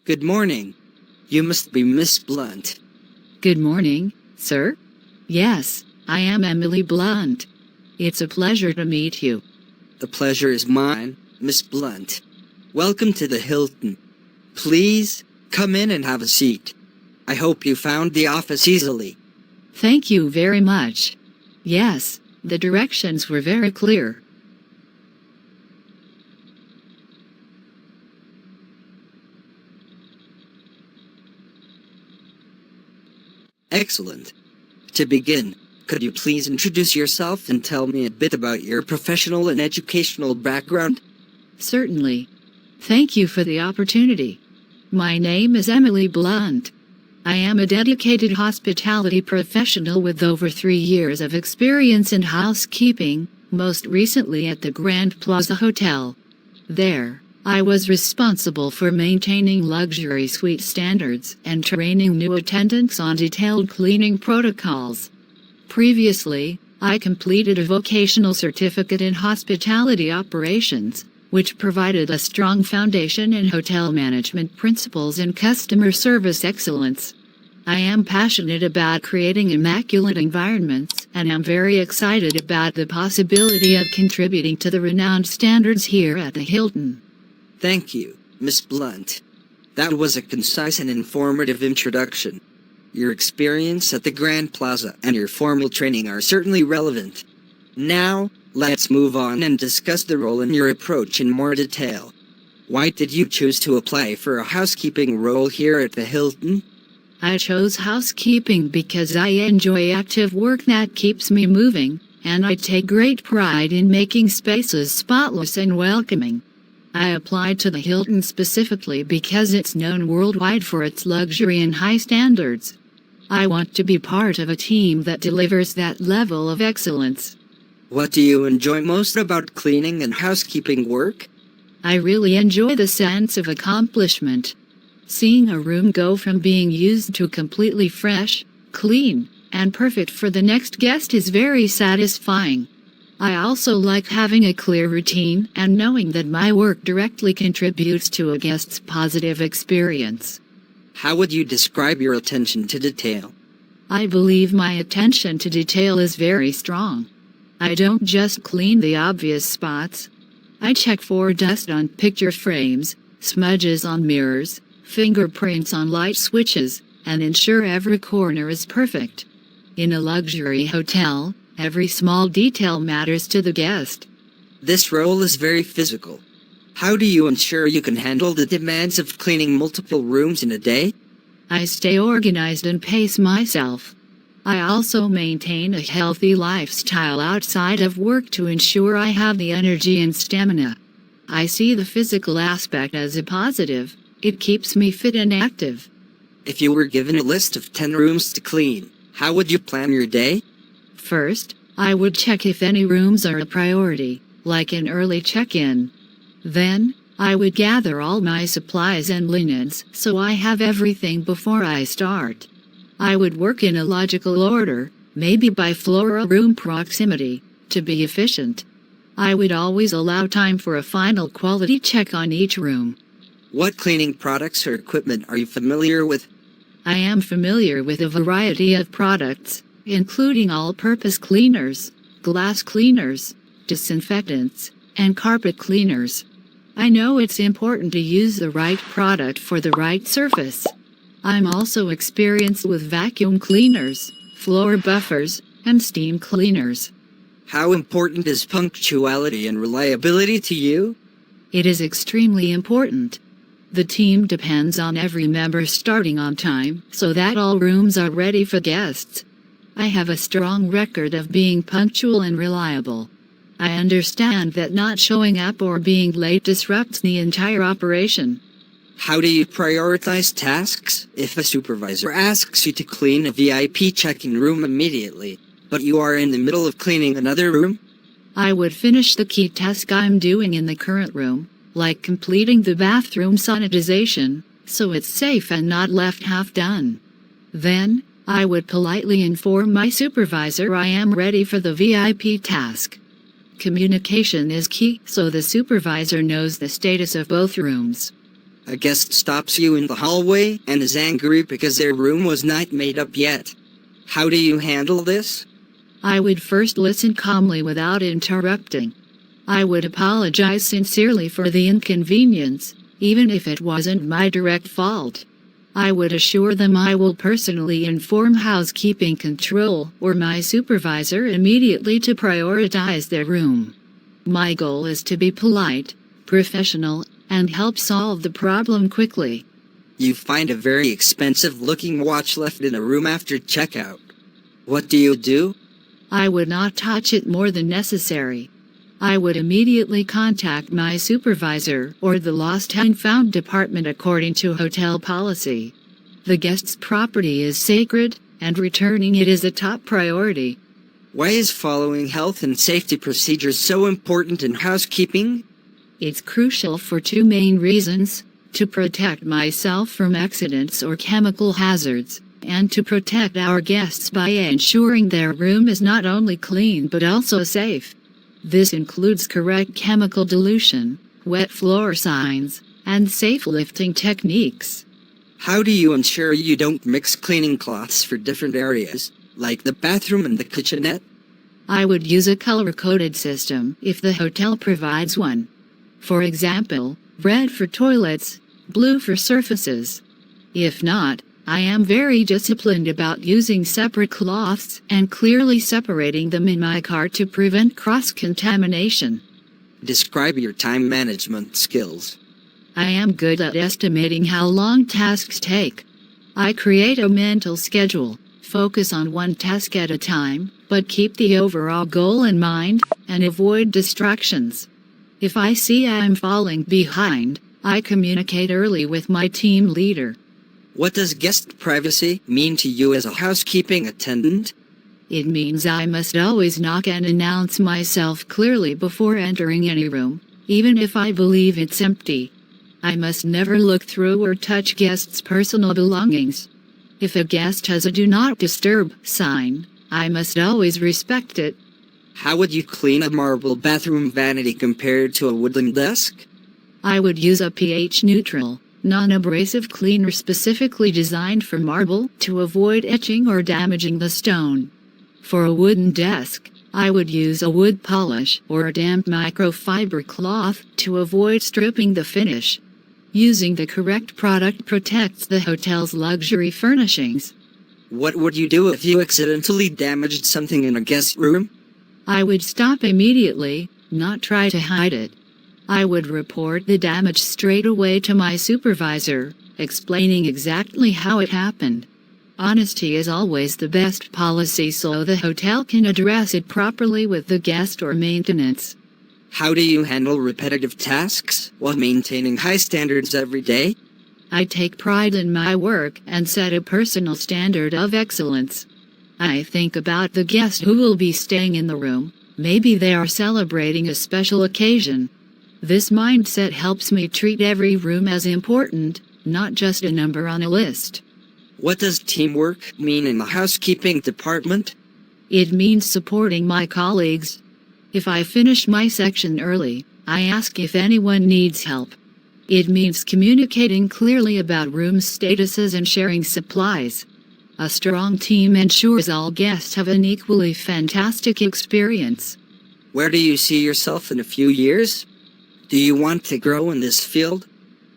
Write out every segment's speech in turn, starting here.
Good morning. You must be Miss Blunt. Good morning, sir. Yes, I am Emily Blunt. It's a pleasure to meet you. The pleasure is mine, Miss Blunt. Welcome to the Hilton. Please, come in and have a seat. I hope you found the office easily. Thank you very much. Yes, the directions were very clear. Excellent. To begin, could you please introduce yourself and tell me a bit about your professional and educational background? Certainly. Thank you for the opportunity. My name is Emily Blunt. I am a dedicated hospitality professional with over 3 years of experience in housekeeping, most recently at the Grand Plaza Hotel. There, I was responsible for maintaining luxury suite standards and training new attendants on detailed cleaning protocols. Previously, I completed a vocational certificate in hospitality operations, which provided a strong foundation in hotel management principles and customer service excellence. I am passionate about creating immaculate environments and am very excited about the possibility of contributing to the renowned standards here at the Hilton. Thank you, Miss Blunt. That was a concise and informative introduction. Your experience at the Grand Plaza and your formal training are certainly relevant. Now, let's move on and discuss the role and your approach in more detail. Why did you choose to apply for a housekeeping role here at the Hilton? I chose housekeeping because I enjoy active work that keeps me moving, and I take great pride in making spaces spotless and welcoming. I applied to the Hilton specifically because it's known worldwide for its luxury and high standards. I want to be part of a team that delivers that level of excellence. What do you enjoy most about cleaning and housekeeping work? I really enjoy the sense of accomplishment. Seeing a room go from being used to completely fresh, clean, and perfect for the next guest is very satisfying. I also like having a clear routine and knowing that my work directly contributes to a guest's positive experience. How would you describe your attention to detail? I believe my attention to detail is very strong. I don't just clean the obvious spots. I check for dust on picture frames, smudges on mirrors, fingerprints on light switches, and ensure every corner is perfect. In a luxury hotel, every small detail matters to the guest. This role is very physical. How do you ensure you can handle the demands of cleaning multiple rooms in a day? I stay organized and pace myself. I also maintain a healthy lifestyle outside of work to ensure I have the energy and stamina. I see the physical aspect as a positive. It keeps me fit and active. If you were given a list of 10 rooms to clean, how would you plan your day? First, I would check if any rooms are a priority, like an early check-in. Then, I would gather all my supplies and linens so I have everything before I start. I would work in a logical order, maybe by floor or room proximity, to be efficient. I would always allow time for a final quality check on each room. What cleaning products or equipment are you familiar with? I am familiar with a variety of products, including all-purpose cleaners, glass cleaners, disinfectants, and carpet cleaners. I know it's important to use the right product for the right surface. I'm also experienced with vacuum cleaners, floor buffers, and steam cleaners. How important is punctuality and reliability to you? It is extremely important. The team depends on every member starting on time so that all rooms are ready for guests. I have a strong record of being punctual and reliable. I understand that not showing up or being late disrupts the entire operation. How do you prioritize tasks if a supervisor asks you to clean a VIP check-in room immediately, but you are in the middle of cleaning another room? I would finish the key task I'm doing in the current room, like completing the bathroom sanitization, so it's safe and not left half done. Then, I would politely inform my supervisor I am ready for the VIP task. Communication is key so the supervisor knows the status of both rooms. A guest stops you in the hallway and is angry because their room was not made up yet. How do you handle this? I would first listen calmly without interrupting. I would apologize sincerely for the inconvenience, even if it wasn't my direct fault. I would assure them I will personally inform housekeeping control or my supervisor immediately to prioritize their room. My goal is to be polite, professional, and help solve the problem quickly. You find a very expensive-looking watch left in a room after checkout. What do you do? I would not touch it more than necessary. I would immediately contact my supervisor or the lost and found department according to hotel policy. The guest's property is sacred, and returning it is a top priority. Why is following health and safety procedures so important in housekeeping? It's crucial for two main reasons: to protect myself from accidents or chemical hazards, and to protect our guests by ensuring their room is not only clean but also safe. This includes correct chemical dilution, wet floor signs, and safe lifting techniques. How do you ensure you don't mix cleaning cloths for different areas, like the bathroom and the kitchenette? I would use a color-coded system if the hotel provides one. For example, red for toilets, blue for surfaces. If not, I am very disciplined about using separate cloths and clearly separating them in my car to prevent cross-contamination. Describe your time management skills. I am good at estimating how long tasks take. I create a mental schedule, focus on one task at a time, but keep the overall goal in mind, and avoid distractions. If I see I am falling behind, I communicate early with my team leader. What does guest privacy mean to you as a housekeeping attendant? It means I must always knock and announce myself clearly before entering any room, even if I believe it's empty. I must never look through or touch guests' personal belongings. If a guest has a "Do Not Disturb" sign, I must always respect it. How would you clean a marble bathroom vanity compared to a wooden desk? I would use a pH-neutral, non-abrasive cleaner specifically designed for marble to avoid etching or damaging the stone. For a wooden desk, I would use a wood polish or a damp microfiber cloth to avoid stripping the finish. Using the correct product protects the hotel's luxury furnishings. What would you do if you accidentally damaged something in a guest room? I would stop immediately, not try to hide it. I would report the damage straight away to my supervisor, explaining exactly how it happened. Honesty is always the best policy so the hotel can address it properly with the guest or maintenance. How do you handle repetitive tasks while maintaining high standards every day? I take pride in my work and set a personal standard of excellence. I think about the guest who will be staying in the room. Maybe they are celebrating a special occasion. This mindset helps me treat every room as important, not just a number on a list. What does teamwork mean in the housekeeping department? It means supporting my colleagues. If I finish my section early, I ask if anyone needs help. It means communicating clearly about room statuses and sharing supplies. A strong team ensures all guests have an equally fantastic experience. Where do you see yourself in a few years? Do you want to grow in this field?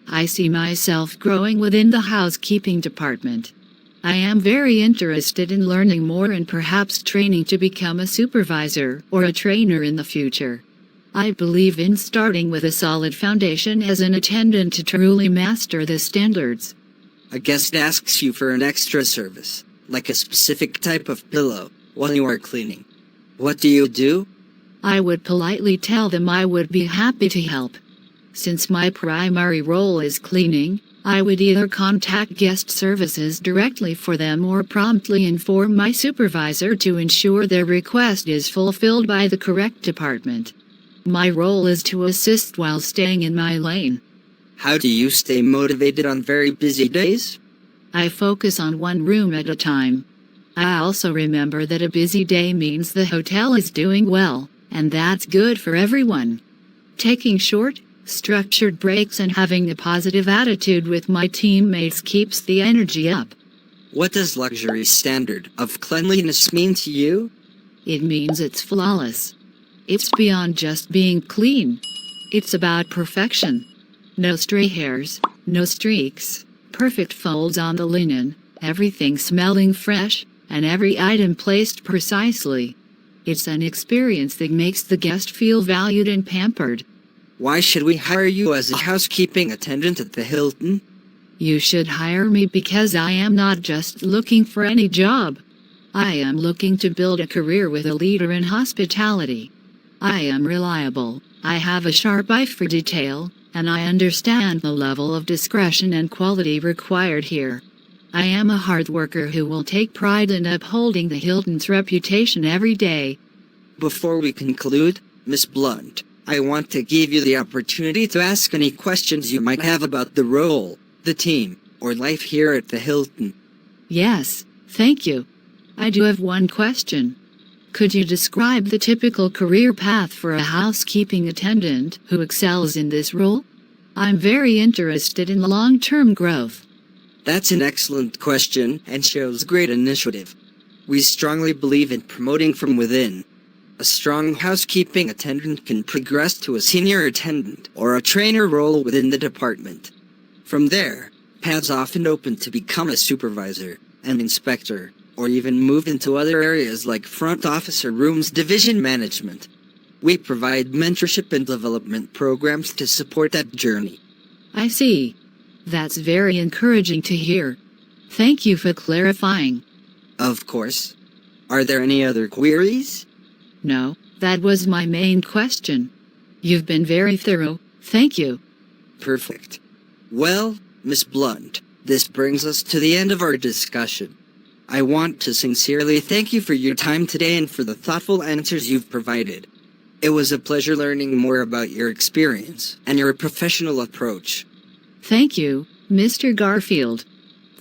I see myself growing within the housekeeping department. I am very interested in learning more and perhaps training to become a supervisor or a trainer in the future. I believe in starting with a solid foundation as an attendant to truly master the standards. A guest asks you for an extra service, like a specific type of pillow, while you are cleaning. What do you do? I would politely tell them I would be happy to help. Since my primary role is cleaning, I would either contact guest services directly for them or promptly inform my supervisor to ensure their request is fulfilled by the correct department. My role is to assist while staying in my lane. How do you stay motivated on very busy days? I focus on one room at a time. I also remember that a busy day means the hotel is doing well, and that's good for everyone. Taking short, Structured breaks and having a positive attitude with my teammates keeps the energy up. What does luxury standard of cleanliness mean to you? It means it's flawless. It's beyond just being clean. It's about perfection. No stray hairs, no streaks, perfect folds on the linen, everything smelling fresh, and every item placed precisely. It's an experience that makes the guest feel valued and pampered. Why should we hire you as a housekeeping attendant at the Hilton? You should hire me because I am not just looking for any job. I am looking to build a career with a leader in hospitality. I am reliable, I have a sharp eye for detail, and I understand the level of discretion and quality required here. I am a hard worker who will take pride in upholding the Hilton's reputation every day. Before we conclude, Miss Blunt, I want to give you the opportunity to ask any questions you might have about the role, the team, or life here at the Hilton. Yes, thank you. I do have one question. Could you describe the typical career path for a housekeeping attendant who excels in this role? I'm very interested in the long-term growth. That's an excellent question and shows great initiative. We strongly believe in promoting from within. A strong housekeeping attendant can progress to a senior attendant or a trainer role within the department. From there, paths often open to become a supervisor, an inspector, or even move into other areas like front office or rooms division management. We provide mentorship and development programs to support that journey. I see. That's very encouraging to hear. Thank you for clarifying. Of course. Are there any other queries? No, that was my main question. You've been very thorough, thank you. Perfect. Well, Miss Blunt, this brings us to the end of our discussion. I want to sincerely thank you for your time today and for the thoughtful answers you've provided. It was a pleasure learning more about your experience and your professional approach. Thank you, Mr. Garfield.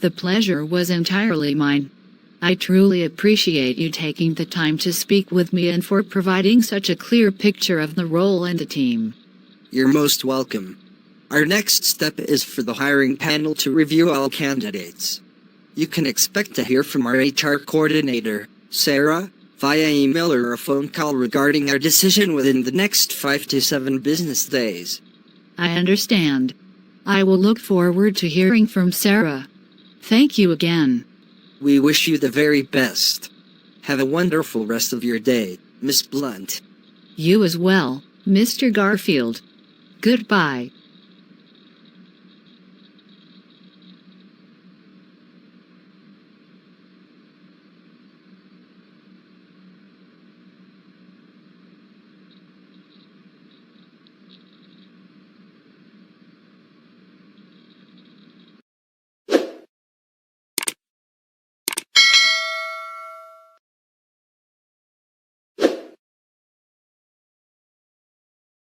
The pleasure was entirely mine. I truly appreciate you taking the time to speak with me and for providing such a clear picture of the role and the team. You're most welcome. Our next step is for the hiring panel to review all candidates. You can expect to hear from our HR coordinator, Sarah, via email or a phone call regarding our decision within the next 5 to 7 business days. I understand. I will look forward to hearing from Sarah. Thank you again. We wish you the very best. Have a wonderful rest of your day, Miss Blunt. You as well, Mr. Garfield. Goodbye.